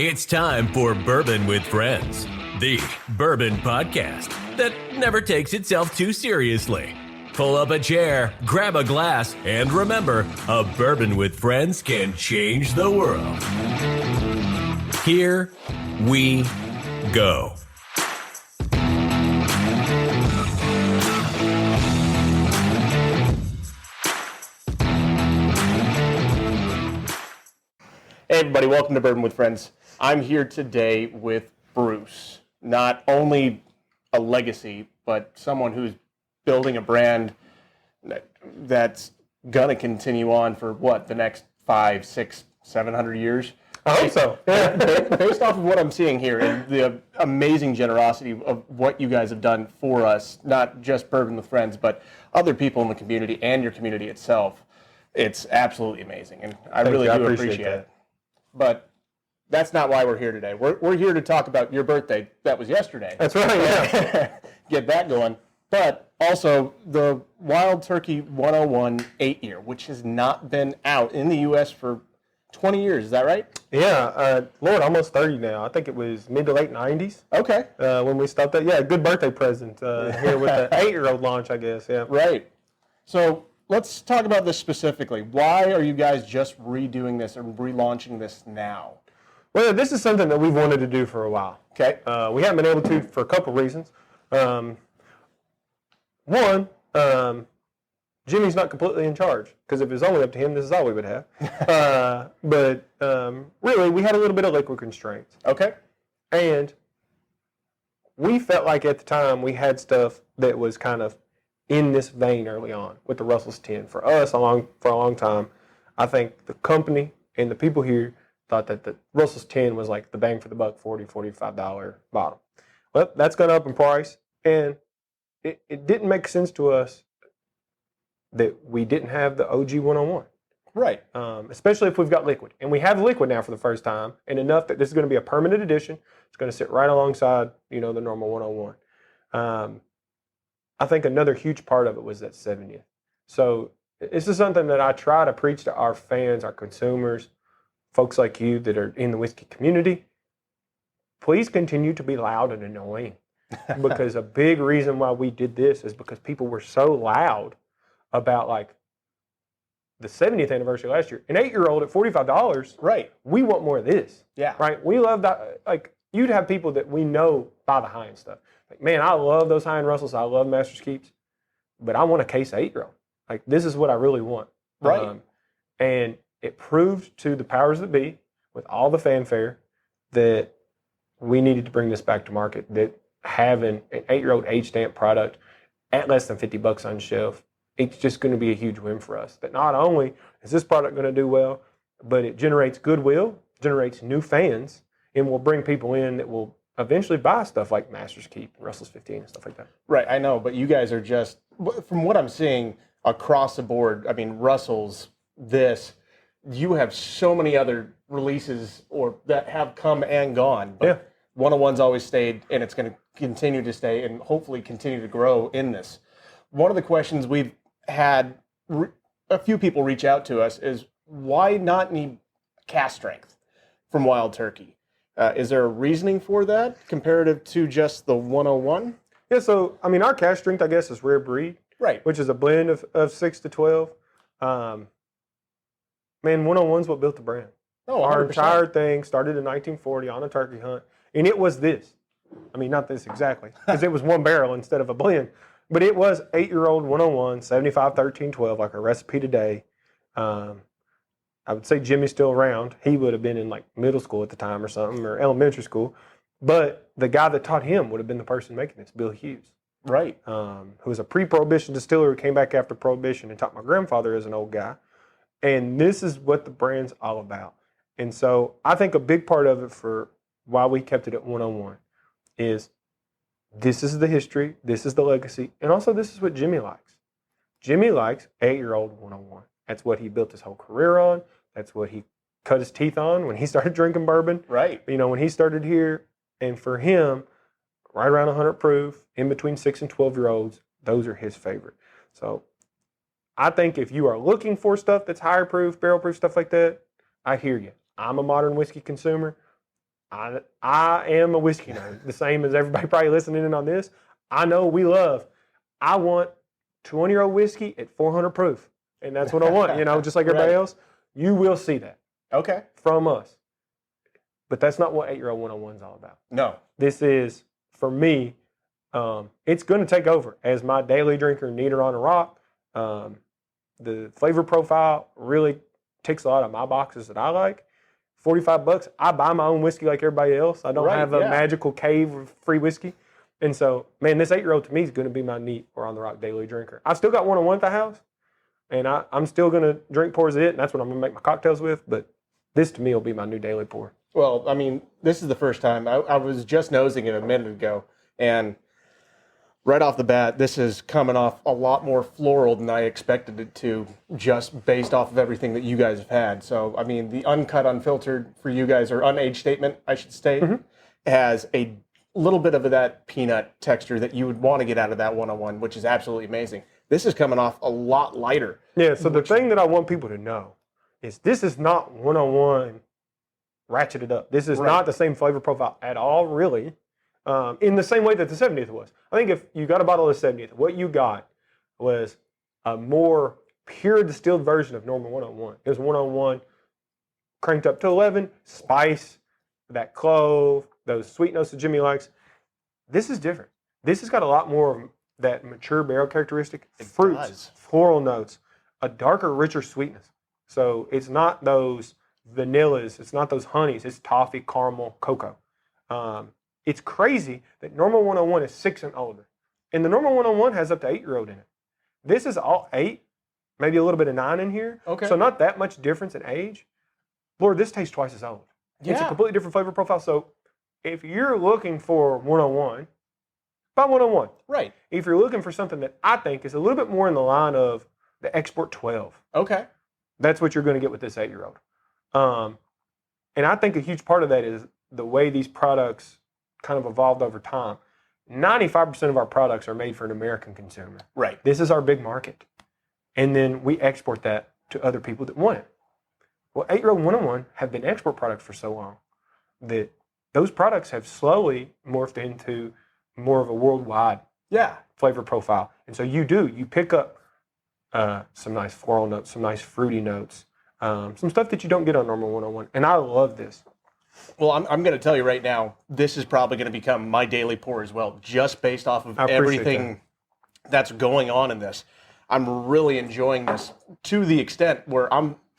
It's time for Bourbon with Friends, the bourbon podcast that never takes itself too seriously. Pull up a chair, grab a glass, and remember, a bourbon with friends can change the world. Here we go. Hey everybody, welcome to Bourbon with Friends. I'm here today with Bruce. Not only a legacy, but someone who's building a brand that's gonna continue on for what, the next 500, 600, 700 years? I hope so. Based off of what I'm seeing here and the amazing generosity of what you guys have done for us, not just Bourbon with Friends, but other people in the community and your community itself, it's absolutely amazing. And I really do appreciate it. But that's not why we're here today. We're here to talk about your birthday. That was yesterday. That's right, yeah. Get that going. But also the Wild Turkey 101 8-year, which has not been out in the U.S. for 20 years. Is that right? Yeah, Lord, almost 30 now. I think it was mid to late 90s. Okay. When we stopped that. Yeah, good birthday present here with the 8-year-old launch, I guess. Yeah. Right. So let's talk about this specifically. Why are you guys just redoing this or relaunching this now? Well, this is something that we've wanted to do for a while. Okay. We haven't been able to for a couple reasons. One, Jimmy's not completely in charge, because if it was only up to him, this is all we would have. But really, we had a little bit of liquid constraints. Okay. And we felt like at the time we had stuff that was kind of in this vein early on with the Russell's 10. For us, for a long time, I think the company and the people here thought that the Russell's 10 was like the bang for the buck, $40, $45 bottle. Well, that's gone up in price, and it didn't make sense to us that we didn't have the OG 101. Right. Especially if we've got liquid. And we have liquid now for the first time, and enough that this is going to be a permanent edition. It's going to sit right alongside, the normal 101. I think another huge part of it was that 70th. So this is something that I try to preach to our fans, our consumers, folks like you that are in the whiskey community. Please continue to be loud and annoying, because a big reason why we did this is because people were so loud about like the 70th anniversary last year. An 8-year-old at $45. Right. We want more of this. Yeah. Right. We love that. Like, you'd have people that we know buy the high-end stuff. Like, man, I love those high-end Russells. I love Master's Keeps, but I want a case of 8-year-old. Like, this is what I really want. Right. And it proved to the powers that be, with all the fanfare, that we needed to bring this back to market. That having an 8-year-old age stamp product at less than $50 on shelf, it's just going to be a huge win for us. That not only is this product going to do well, but it generates goodwill, generates new fans, and will bring people in that will eventually buy stuff like Master's Keep, Russell's 15, and stuff like that. Right, I know, but you guys are just, from what I'm seeing across the board, I mean, Russell's, you have so many other releases that have come and gone. But yeah. 101's always stayed, and it's going to continue to stay and hopefully continue to grow in this. One of the questions we've had a few people reach out to us is, why not need cask strength from Wild Turkey? Is there a reasoning for that comparative to just the 101? Yeah, so, I mean, our cask strength, I guess, is rare breed. Right. Which is a blend of 6 to 12. Man, 101's what built the brand. Oh, 100%. Our entire thing started in 1940 on a turkey hunt, and it was this. I mean, not this exactly, because it was one barrel instead of a blend. But it was 8-year-old 101, 75, 13, 12, like a recipe today. I would say Jimmy's still around. He would have been in like middle school at the time or something, or elementary school. But the guy that taught him would have been the person making this, Bill Hughes. Right. Who was a pre-Prohibition distiller who came back after Prohibition and taught my grandfather as an old guy. And this is what the brand's all about. And so I think a big part of it for why we kept it at 101 is this is the history, this is the legacy, and also this is what Jimmy likes. Jimmy likes 8-year-old 101. That's what he built his whole career on. That's what he cut his teeth on when he started drinking bourbon. Right. When he started here. And for him, right around 100 proof, in between 6 and 12-year-olds, those are his favorite. So I think if you are looking for stuff that's higher proof, barrel proof, stuff like that, I hear you. I'm a modern whiskey consumer. I am a whiskey nerd, the same as everybody probably listening in on this. I know we love. I want 20-year-old whiskey at 400 proof, and that's what I want. Just like everybody else. You will see that. Okay. From us. But that's not what 8-year-old 101 is all about. No. This is, for me, it's going to take over as my daily drinker, neater on a rock. The flavor profile really ticks a lot of my boxes that I like. $45, I buy my own whiskey like everybody else. I don't have a magical cave of free whiskey. And so, man, this 8-year-old to me is going to be my neat or on the rock daily drinker. I still got 101 at the house, and I'm still going to drink pours of it, and that's what I'm going to make my cocktails with. But this to me will be my new daily pour. Well, I mean, this is the first time. I was just nosing it a minute ago, and right off the bat, this is coming off a lot more floral than I expected it to, just based off of everything that you guys have had. So, I mean, the uncut, unfiltered for you guys, or unaged statement, I should state, has a little bit of that peanut texture that you would want to get out of that 101, which is absolutely amazing. This is coming off a lot lighter. Yeah, so the thing that I want people to know is this is not 101 ratcheted up. This is not the same flavor profile at all, really. In the same way that the 70th was. I think if you got a bottle of the 70th, what you got was a more pure distilled version of normal 101. It was 101 cranked up to 11, spice, that clove, those sweet notes that Jimmy likes. This is different. This has got a lot more of that mature barrel characteristic, fruits, floral notes, a darker, richer sweetness. So it's not those vanillas, it's not those honeys, it's toffee, caramel, cocoa. It's crazy that normal 101 is 6 and older. And the normal 101 has up to 8-year-old in it. This is all 8, maybe a little bit of 9 in here. Okay. So not that much difference in age. Lord, this tastes twice as old. Yeah. It's a completely different flavor profile. So if you're looking for 101, buy 101. Right. If you're looking for something that I think is a little bit more in the line of the Export 12. Okay. That's what you're going to get with this 8-year-old. And I think a huge part of that is the way these products kind of evolved over time. 95% of our products are made for an American consumer. Right. This is our big market. And then we export that to other people that want it. Well, 8-year-old 101 have been export products for so long that those products have slowly morphed into more of a worldwide flavor profile. And so you pick up some nice floral notes, some nice fruity notes, some stuff that you don't get on normal 101. And I love this. Well, I'm going to tell you right now, this is probably going to become my daily pour as well, just based off of everything that's going on in this. I'm really enjoying this to the extent where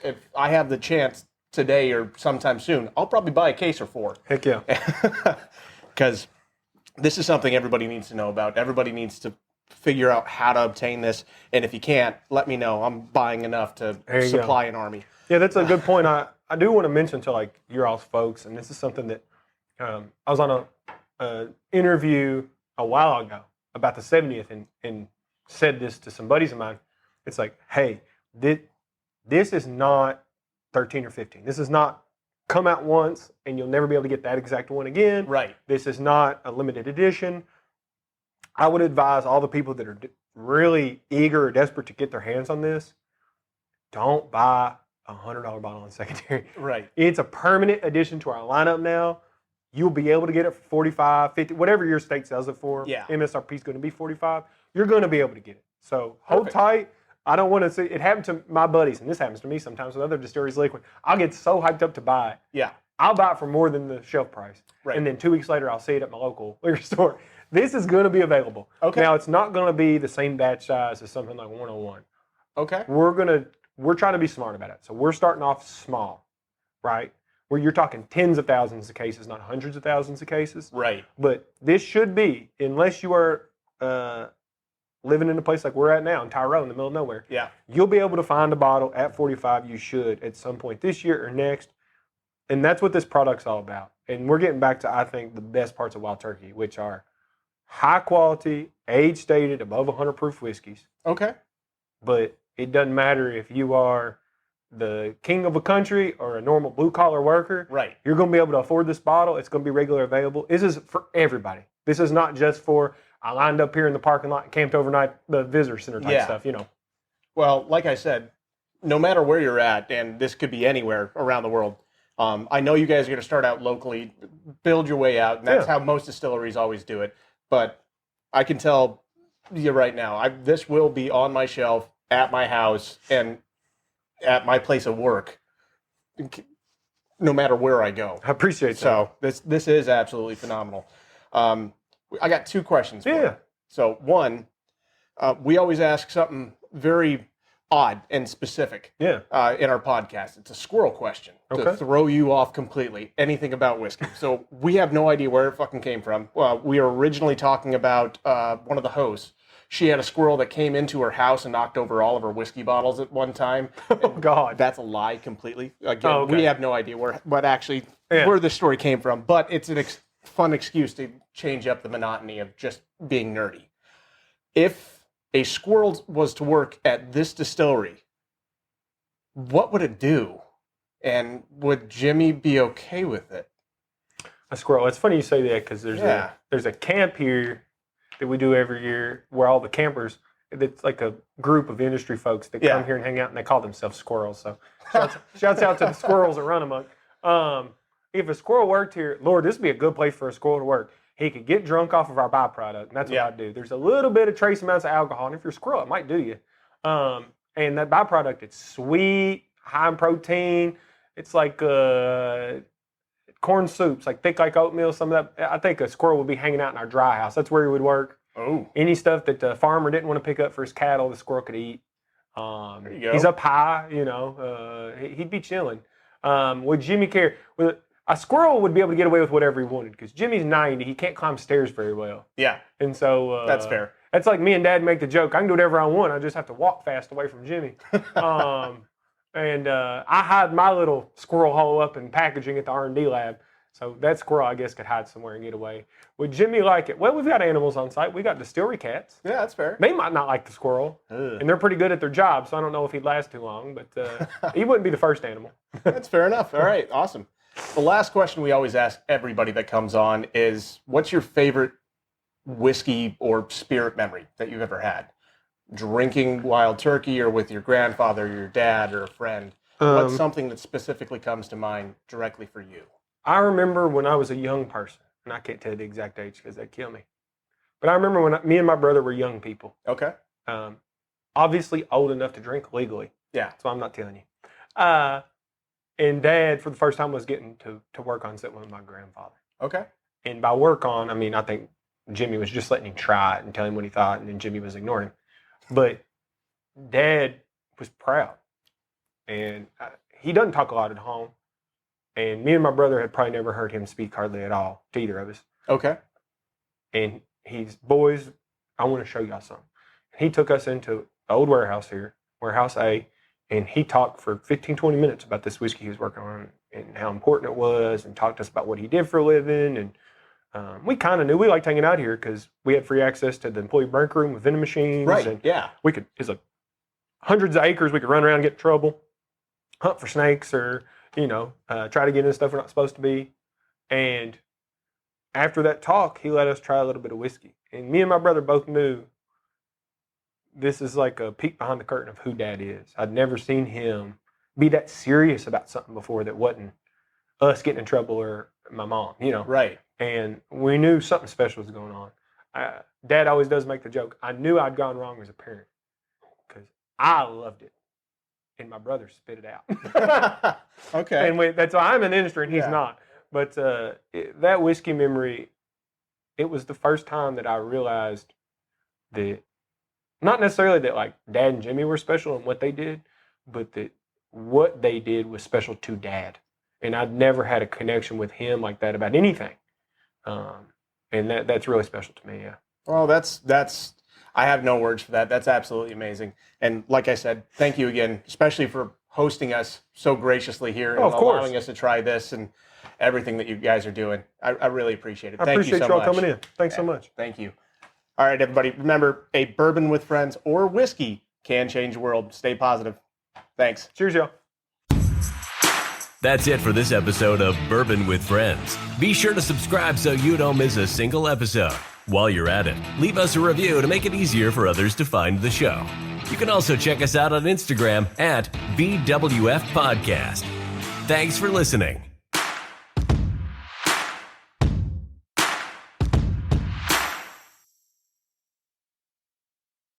if I have the chance today or sometime soon, I'll probably buy a case or 4. Heck yeah. Because this is something everybody needs to know about. Everybody needs to figure out how to obtain this. And if you can't, let me know. I'm buying enough to supply an army. Yeah, that's a good point. I do want to mention to like your all's folks, and this is something that I was on a interview a while ago about the 70th and said this to some buddies of mine. It's like, hey, this is not 13 or 15. This is not come out once and you'll never be able to get that exact one again. Right. This is not a limited edition. I would advise all the people that are really eager or desperate to get their hands on this, don't buy a $100 bottle on secondary. Right. It's a permanent addition to our lineup now. You'll be able to get it for $45, $50, whatever your state sells it for. Yeah. MSRP is going to be $45. You're going to be able to get it. So hold tight. I don't want to see it happen to my buddies, and this happens to me sometimes with other distilleries liquid. I'll get so hyped up to buy it. Yeah. I'll buy it for more than the shelf price. Right. And then 2 weeks later, I'll see it at my local liquor store. This is going to be available. Okay. Now, it's not going to be the same batch size as something like 101. Okay. We're trying to be smart about it. So we're starting off small, right? Where you're talking tens of thousands of cases, not hundreds of thousands of cases. Right. But this should be, unless you are living in a place like we're at now in Tyrone, in the middle of nowhere. Yeah. You'll be able to find a bottle at 45. You should at some point this year or next. And that's what this product's all about. And we're getting back to, I think, the best parts of Wild Turkey, which are high quality, age stated, above 100 proof whiskeys. Okay. But it doesn't matter if you are the king of a country or a normal blue collar worker. Right. You're going to be able to afford this bottle. It's going to be regularly available. This is for everybody. This is not just for, I lined up here in the parking lot and camped overnight, the visitor center type stuff, you know. Well, like I said, no matter where you're at, and this could be anywhere around the world, I know you guys are going to start out locally, build your way out, and that's how most distilleries always do it. But I can tell you right now, this will be on my shelf at my house and at my place of work, no matter where I go. I appreciate that. So this is absolutely phenomenal. I got 2 questions for you. So one, we always ask something very odd and specific in our podcast. It's a squirrel question to throw you off completely. Anything about whiskey. So we have no idea where it fucking came from. Well, we were originally talking about one of the hosts. She had a squirrel that came into her house and knocked over all of her whiskey bottles at one time. Oh, God. That's a lie completely. Again, we have no idea where this story came from, but it's an fun excuse to change up the monotony of just being nerdy. If a squirrel was to work at this distillery, what would it do? And would Jimmy be okay with it? A squirrel. It's funny you say that because there's a camp here that we do every year where all the campers, it's like a group of industry folks that come here and hang out, and they call themselves squirrels. So shouts out to the squirrels that run amok. If a squirrel worked here, Lord, this would be a good place for a squirrel to work. He could get drunk off of our byproduct, and that's what I do. There's a little bit of trace amounts of alcohol, and if you're a squirrel, it might do you. And that byproduct, it's sweet, high in protein. It's like corn soups, like thick like oatmeal. Some of that, I think a squirrel would be hanging out in our dry house. That's where he would work. Oh, any stuff that the farmer didn't want to pick up for his cattle, the squirrel could eat. There you go. He's up high, he'd be chilling. Would Jimmy care? A squirrel would be able to get away with whatever he wanted because Jimmy's 90. He can't climb stairs very well. Yeah. And so that's fair. That's like me and Dad make the joke. I can do whatever I want. I just have to walk fast away from Jimmy. And I hide my little squirrel hole up in packaging at the R&D lab. So that squirrel, I guess, could hide somewhere and get away. Would Jimmy like it? Well, we've got animals on site. We got distillery cats. Yeah, that's fair. They might not like the squirrel. And they're pretty good at their job, so I don't know if he'd last too long. But he wouldn't be the first animal. That's fair enough. All right, awesome. The last question we always ask everybody that comes on is, what's your favorite whiskey or spirit memory that you've ever had? Drinking Wild Turkey or with your grandfather, or your dad, or a friend? What's something that specifically comes to mind directly for you? I remember when I was a young person, and I can't tell you the exact age because they'd kill me. But I remember when me and my brother were young people. Okay. Obviously old enough to drink legally. Yeah. So I'm not telling you. And Dad, for the first time, was getting to work on something with my grandfather. Okay. And by work on, I mean, I think Jimmy was just letting him try it and tell him what he thought, and then Jimmy was ignoring him. But Dad was proud. And he doesn't talk a lot at home. And me and my brother had probably never heard him speak hardly at all to either of us. Okay. And he's, boys, I want to show y'all something. He took us into the old warehouse here, Warehouse A, and he talked for 15, 20 minutes about this whiskey he was working on and how important it was, and talked to us about what he did for a living. And we kind of knew. We liked hanging out here because we had free access to the employee brink room with vending machines. Right, and we could, it's like hundreds of acres. We could run around and get in trouble, hunt for snakes, or try to get into stuff we're not supposed to be. And after that talk, he let us try a little bit of whiskey. And me and my brother both knew this is like a peek behind the curtain of who Dad is. I'd never seen him be that serious about something before that wasn't us getting in trouble or my mom, Right. And we knew something special was going on. Dad always does make the joke. I knew I'd gone wrong as a parent because I loved it. And my brother spit it out. Okay. And that's why I'm in the industry and he's not. But that whiskey memory, it was the first time that I realized that, not necessarily that like Dad and Jimmy were special in what they did, but that what they did was special to Dad. And I'd never had a connection with him like that about anything. And that's really special to me, yeah. Well, that's I have no words for that. That's absolutely amazing. And like I said, thank you again, especially for hosting us so graciously here and allowing us to try this and everything that you guys are doing. I really appreciate it. Thank you so much. I appreciate you all coming in. Thanks so much. Thank you. All right, everybody. Remember, a bourbon with friends or whiskey can change the world. Stay positive. Thanks. Cheers, y'all. That's it for this episode of Bourbon with Friends. Be sure to subscribe so you don't miss a single episode. While you're at it, leave us a review to make it easier for others to find the show. You can also check us out on Instagram at Bwfpodcast. Thanks for listening.